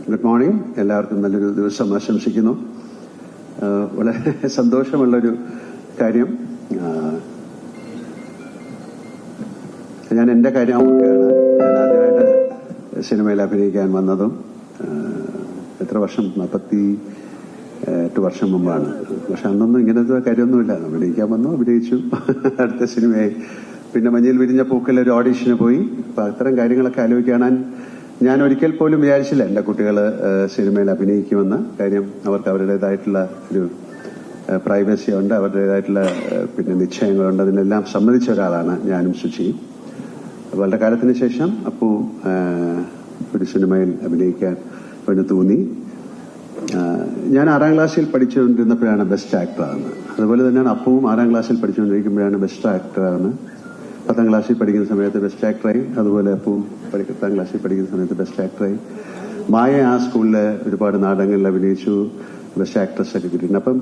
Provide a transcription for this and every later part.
Good morning. എല്ലാവർക്കും നല്ലൊരു ദിവസം ആശംസിക്കുന്നു. വളരെ സന്തോഷമുള്ളൊരു കാര്യം, ഞാൻ എൻ്റെ കാര്യം ഓർക്കുകയാണ്. ഞാൻ ആദ്യമായിട്ട് സിനിമയിൽ അഭിനയിക്കാൻ വന്നതും എത്ര വർഷം, 48 വർഷം മുമ്പാണ്. പക്ഷെ അന്നൊന്നും ഇങ്ങനത്തെ കാര്യമൊന്നുമില്ല. അഭിനയിക്കാൻ വന്നു, അഭിനയിച്ചു, അടുത്ത സിനിമയായി. പിന്നെ മഞ്ഞയിൽ വിരിഞ്ഞ പൂക്കളിൽ ഒരു ഓഡീഷന് പോയി. അപ്പൊ അത്തരം കാര്യങ്ങളൊക്കെ ആലോചിക്കാൻ ഞാൻ ഒരിക്കൽ പോലും വിചാരിച്ചില്ല എൻ്റെ കുട്ടികൾ സിനിമയിൽ അഭിനയിക്കുമെന്ന്. കാര്യം അവർക്ക് അവരുടേതായിട്ടുള്ള ഒരു പ്രൈവസി ഉണ്ട്, അവരുടേതായിട്ടുള്ള പിന്നെ നിശ്ചയങ്ങളുണ്ട്. അതിനെല്ലാം സമ്മതിച്ച ഒരാളാണ് ഞാനും ശുചിയും. വളരെ കാലത്തിന് ശേഷം അപ്പു ഒരു സിനിമയിൽ അഭിനയിക്കാൻ വേണ്ടി തോന്നി. ഞാൻ 6ാം ക്ലാസ്സിൽ പഠിച്ചുകൊണ്ടിരുന്നപ്പോഴാണ് ബെസ്റ്റ് ആക്ടറാകുന്നത്. അതുപോലെ തന്നെയാണ് അപ്പുവും 6ാം ക്ലാസ്സിൽ പഠിച്ചുകൊണ്ടിരിക്കുമ്പോഴാണ് ബെസ്റ്റ് ആക്ടറാകുന്നത്. 10ാം ക്ലാസ്സിൽ പഠിക്കുന്ന സമയത്ത് ബെസ്റ്റ് ആക്ടറായി. അതുപോലെ അപ്പുവും 10ാം ക്ലാസ്സിൽ പഠിക്കുന്ന സമയത്ത് ബെസ്റ്റ് ആക്ടറായി. മായ ആ സ്കൂളിൽ ഒരുപാട് നാടകങ്ങളിൽ അഭിനയിച്ചു, ബെസ്റ്റ് ആക്ട്രസ് ഒക്കെ കിട്ടിയിട്ടുണ്ട്. അപ്പം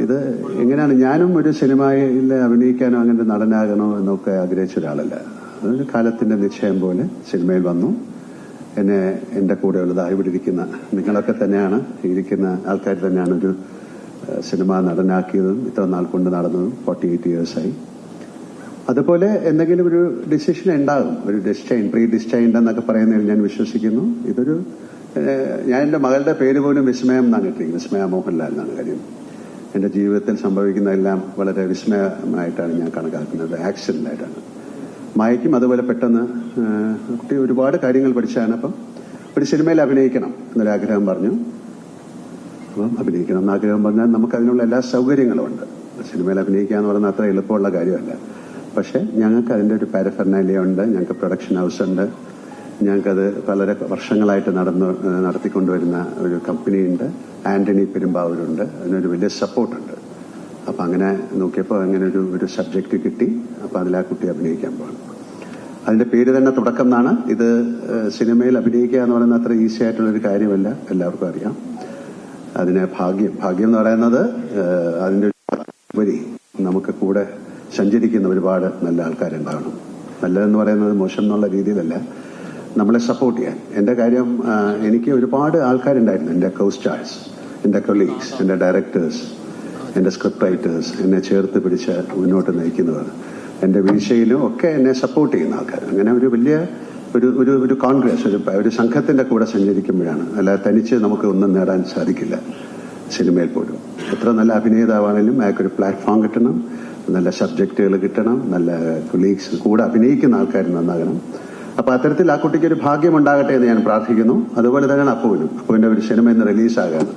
ഇത് എങ്ങനെയാണ്, ഞാനും ഒരു സിനിമയിൽ അഭിനയിക്കാനോ അങ്ങനെ നടനാകണോ എന്നൊക്കെ ആഗ്രഹിച്ച ഒരാളല്ല. അതൊരു കാലത്തിന്റെ നിശ്ചയം പോലെ സിനിമയിൽ വന്നു. എന്നെ എന്റെ കൂടെയുള്ളത് ഇവിടെ ഇരിക്കുന്ന നിങ്ങളൊക്കെ തന്നെയാണ്, ഇരിക്കുന്ന ആൾക്കാർ തന്നെയാണ് ഒരു സിനിമ നടനാക്കിയതും ഇത്ര നാൾ കൊണ്ട് നടന്നതും. 48 ഇയേഴ്സായി. അതുപോലെ എന്തെങ്കിലും ഒരു ഡിസിഷൻ ഉണ്ടാകും, ഒരു പ്രീ ഡിസ്റ്റൈൻഡ് എന്നൊക്കെ പറയുന്നതിൽ ഞാൻ വിശ്വസിക്കുന്നു. ഇതൊരു ഞാൻ എന്റെ മകളുടെ പേര് പോലും വിസ്മയം എന്നാണ് കിട്ടിയിരിക്കുന്നത്. വിസ്മയ മോഹൻലാൽ എന്നാണ്. കാര്യം എന്റെ ജീവിതത്തിൽ സംഭവിക്കുന്നതെല്ലാം വളരെ വിസ്മയമായിട്ടാണ് ഞാൻ കണക്കാക്കുന്നത്, ആക്സിഡന്റായിട്ടാണ്. മായയ്ക്കും അതുപോലെ പെട്ടെന്ന് കുട്ടി ഒരുപാട് കാര്യങ്ങൾ പഠിച്ചാണ്. അപ്പം ഒരു സിനിമയിൽ അഭിനയിക്കണം എന്നൊരാഗ്രഹം പറഞ്ഞു. അപ്പം അഭിനയിക്കണം എന്നാഗ്രഹം പറഞ്ഞാൽ നമുക്ക് അതിനുള്ള എല്ലാ സൗകര്യങ്ങളും ഉണ്ട്. സിനിമയിൽ അഭിനയിക്കുക എന്ന് പറയുന്നത് അത്ര എളുപ്പമുള്ള കാര്യമല്ല. പക്ഷെ ഞങ്ങൾക്ക് അതിന്റെ ഒരു പാരഫെർനാലിയ ഉണ്ട്, ഞങ്ങൾക്ക് പ്രൊഡക്ഷൻ ഹൗസ് ഉണ്ട്, ഞങ്ങൾക്കത് വളരെ വർഷങ്ങളായിട്ട് നടത്തിക്കൊണ്ടുവരുന്ന ഒരു കമ്പനിയുണ്ട്, ആന്റണി പെരുമ്പാവൂരുണ്ട്. അതിനൊരു വലിയ സപ്പോർട്ടുണ്ട്. അപ്പൊ അങ്ങനെ നോക്കിയപ്പോൾ അങ്ങനെ ഒരു സബ്ജക്ട് കിട്ടി. അപ്പൊ അതിൽ ആ കുട്ടി അഭിനയിക്കാൻ പോകണം. അതിന്റെ പേര് തന്നെ തുടക്കം എന്നാണ്. ഇത് സിനിമയിൽ അഭിനയിക്കുക എന്ന് പറയുന്നത് അത്ര ഈസി ആയിട്ടുള്ളൊരു കാര്യമല്ല, എല്ലാവർക്കും അറിയാം. അതിന് ഭാഗ്യം എന്ന് പറയുന്നത് അതിന്റെ ഉപരി നമുക്ക് കൂടെ സഞ്ചരിക്കുന്ന ഒരുപാട് നല്ല ആൾക്കാരുണ്ടാകണം. നല്ലതെന്ന് പറയുന്നത് മോശം എന്നുള്ള രീതിയിലല്ല, നമ്മളെ സപ്പോർട്ട് ചെയ്യാൻ. എന്റെ കാര്യം, എനിക്ക് ഒരുപാട് ആൾക്കാരുണ്ടായിരുന്നു, എന്റെ കോ-സ്റ്റാർസ്, എന്റെ കൊളീഗ്സ്, എന്റെ ഡയറക്ടേഴ്സ്, എന്റെ സ്ക്രിപ്റ്റ് റൈറ്റേഴ്സ്, എന്നെ ചേർത്ത് പിടിച്ച് മുന്നോട്ട് നയിക്കുന്നവർ, എന്റെ വീഴ്ചയിലും ഒക്കെ എന്നെ സപ്പോർട്ട് ചെയ്യുന്ന ആൾക്കാർ. അങ്ങനെ ഒരു വലിയ ഒരു കോൺഗ്രസ്, ഒരു സംഘത്തിന്റെ കൂടെ സഞ്ചരിക്കുമ്പോഴാണ്. അല്ലാതെ തനിച്ച് നമുക്ക് ഒന്നും നേടാൻ സാധിക്കില്ല. സിനിമയിൽ പോലും എത്ര നല്ല അഭിനേതാവാണെങ്കിലും അയാൾക്കൊരു പ്ലാറ്റ്ഫോം കിട്ടണം, നല്ല സബ്ജക്റ്റുകൾ കിട്ടണം, നല്ല കൊളീഗ്സ്, കൂടെ അഭിനയിക്കുന്ന ആൾക്കാർ നന്നാകണം. അപ്പൊ അത്തരത്തിൽ ആ കുട്ടിക്ക് ഒരു ഭാഗ്യം ഉണ്ടാകട്ടെ എന്ന് ഞാൻ പ്രാർത്ഥിക്കുന്നു. അതുപോലെ തന്നെയാണ് അപ്പുവിന്റെ ഒരു സിനിമ ഇന്ന് റിലീസാകാണ്.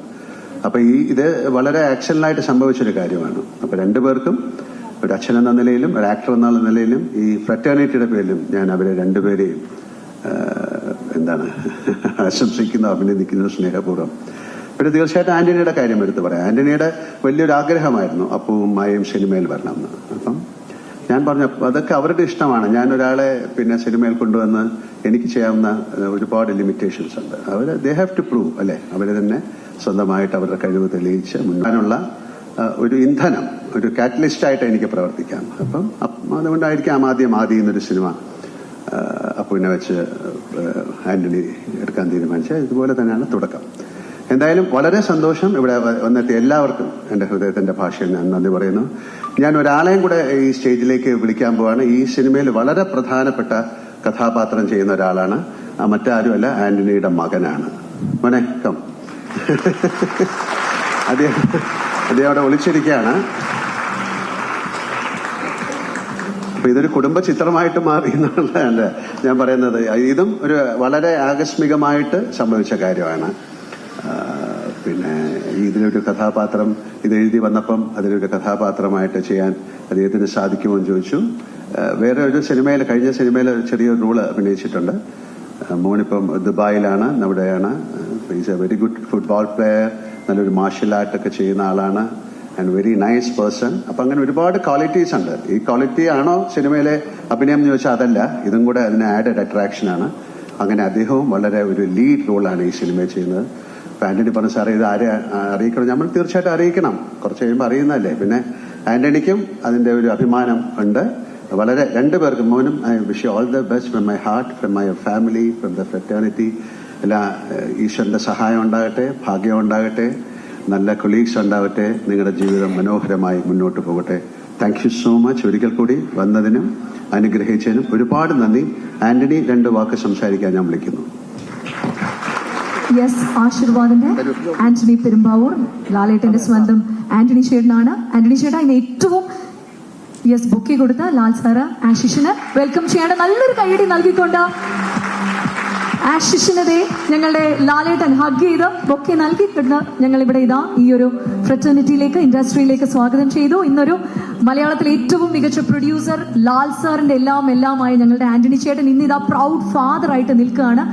അപ്പൊ ഇത് വളരെ ആക്ഷനിലായിട്ട് സംഭവിച്ചൊരു കാര്യമാണ്. അപ്പൊ രണ്ടുപേർക്കും, ഒരു അച്ഛൻ എന്ന നിലയിലും ഒരു ആക്ടർ എന്നുള്ള നിലയിലും ഈ ഫ്രറ്റേണിറ്റിയുടെ പേരിലും ഞാൻ അവരെ രണ്ടുപേരെയും ആശംസിക്കുന്നു, അഭിനന്ദിക്കുന്നു സ്നേഹപൂർവ്വം. പിന്നെ തീർച്ചയായിട്ടും ആന്റണിയുടെ കാര്യം എടുത്ത് പറയാം. ആന്റണിയുടെ വലിയൊരു ആഗ്രഹമായിരുന്നു അപ്പുവും മായയും സിനിമയിൽ വരണമെന്ന്. അപ്പം ഞാൻ പറഞ്ഞു അതൊക്കെ അവരുടെ ഇഷ്ടമാണ്. ഞാൻ ഒരാളെ പിന്നെ സിനിമയിൽ കൊണ്ടുവന്ന് എനിക്ക് ചെയ്യാവുന്ന ഒരുപാട് ലിമിറ്റേഷൻസ് ഉണ്ട്. ദേ ഹാവ് ടു പ്രൂവ്, അല്ലെ? അവര് തന്നെ സ്വന്തമായിട്ട് അവരുടെ കഴിവ് തെളിയിച്ച് മുന്നോട്ടുള്ള ഒരു ഇന്ധനം, ഒരു കാറ്റലിസ്റ്റ് ആയിട്ട് എനിക്ക് പ്രവർത്തിക്കാം. അപ്പം അതുകൊണ്ടായിരിക്കാം ആദ്യം എന്നൊരു സിനിമ അപ്പുവിനെ വെച്ച് ആന്റണി എടുക്കാൻ തീരുമാനിച്ചത്. ഇതുപോലെ തന്നെയാണ് തുടക്കം. എന്തായാലും വളരെ സന്തോഷം ഇവിടെ വന്നെത്തിയ എല്ലാവർക്കും എന്റെ ഹൃദയത്തിന്റെ ഭാഷയിൽ ഞാൻ നന്ദി പറയുന്നു. ഞാൻ ഒരാളെയും കൂടെ ഈ സ്റ്റേജിലേക്ക് വിളിക്കാൻ പോവാണ്. ഈ സിനിമയിൽ വളരെ പ്രധാനപ്പെട്ട കഥാപാത്രം ചെയ്യുന്ന ഒരാളാണ്. മറ്റാരുമല്ല, ആന്റണിയുടെ മകനാണ്. മോനെ കം. അദ്ദേഹം അവിടെ ഒളിച്ചിരിക്കുകയാണ്. അപ്പൊ ഇതൊരു കുടുംബ ചിത്രമായിട്ട് മാറി എന്നുള്ളതാണ് ഞാൻ പറയുന്നത്. ഇതും ഒരു വളരെ ആകസ്മികമായിട്ട് സംഭവിച്ച കാര്യമാണ്. പിന്നെ ഇതിലൊരു കഥാപാത്രം ഇത് എഴുതി വന്നപ്പം അതിലൊരു കഥാപാത്രമായിട്ട് ചെയ്യാൻ അദ്ദേഹത്തിന് സാധിക്കുമോ എന്ന് ചോദിച്ചു. വേറെ ഒരു സിനിമയിൽ, കഴിഞ്ഞ സിനിമയിൽ ചെറിയൊരു റോള് അഭിനയിച്ചിട്ടുണ്ട്. മോനിപ്പം ദുബായിലാണ്, അവിടെയാണ്. Is A very good football player, നല്ലൊരു മാർഷ്യൽ ആർട്ട് ഒക്കെ ചെയ്യുന്ന ആളാണ്, ആൻഡ് വെരി നൈസ് പേഴ്സൺ. അപ്പൊ അങ്ങനെ ഒരുപാട് ക്വാളിറ്റീസ് ഉണ്ട്. ഈ ക്വാളിറ്റി ആണോ സിനിമയിലെ അഭിനയം എന്ന് ചോദിച്ചാൽ അതല്ല, ഇതും കൂടെ അതിന് ആഡഡ് അട്രാക്ഷനാണ്. അങ്ങനെ അദ്ദേഹവും വളരെ ഒരു ലീഡ് റോളാണ് ഈ സിനിമയിൽ ചെയ്യുന്നത്. ആന്റണി പറഞ്ഞു, സാറേ ഇത് ആരെ അറിയിക്കണം? നമ്മൾ തീർച്ചയായിട്ടും അറിയിക്കണം, കുറച്ച് കഴിയുമ്പോൾ അറിയുന്നതല്ലേ. പിന്നെ ആന്റണിക്കും അതിന്റെ ഒരു അഭിമാനം ഉണ്ട്. വളരെ രണ്ടുപേർക്കും, മോനും I wish you all the best from my heart, from my family, from the fraternity. ഈശ്വരന്റെ സഹായം ഉണ്ടാകട്ടെ, ഭാഗ്യം ഉണ്ടാകട്ടെ, നല്ല കൊളീഗ്സ് ഉണ്ടാവട്ടെ, നിങ്ങളുടെ ജീവിതം മനോഹരമായി മുന്നോട്ട് പോകട്ടെ. Thank you so much. ഒരിക്കൽ കൂടി വന്നതിനും അനുഗ്രഹിച്ചതിനും ഒരുപാട് നന്ദി. ആന്റണി 2 വാക്ക് സംസാരിക്കാൻ ഞാൻ വിളിക്കുന്നു. യെസ്, ആശീർവാദിന്റെ ആന്റണി പെരുമ്പാവൂർ, ലാലേട്ടന്റെ സ്വന്തം ആന്റണി ചേട്ടനാണ്. ആന്റണി ചേട്ടാ, ഇന്ന് ഏറ്റവും ബുക്കി കൊടുത്ത ലാൽ സാറ് ആശിഷിന് വെൽക്കം ചെയ്യേണ്ട നല്ലൊരു കൈയടി നൽകിക്കൊണ്ട് ആശിഷിനെ ഞങ്ങളുടെ ലാലേട്ടൻ ഹഗ് ചെയ്ത് ബൊക്കെ നൽകിക്കൊണ്ട് ഞങ്ങൾ ഇവിടെ ഈ ഒരു ഫ്രറ്റേണിറ്റിയിലേക്ക്, ഇൻഡസ്ട്രിയിലേക്ക് സ്വാഗതം ചെയ്തു. ഇന്നൊരു മലയാളത്തിലെ ഏറ്റവും മികച്ച പ്രൊഡ്യൂസർ ലാൽ സാറിന്റെ എല്ലാമായി ഞങ്ങളുടെ ആന്റണി ചേട്ടൻ ഇന്ന് പ്രൗഡ് ഫാദർ ആയിട്ട് നിൽക്കുകയാണ്.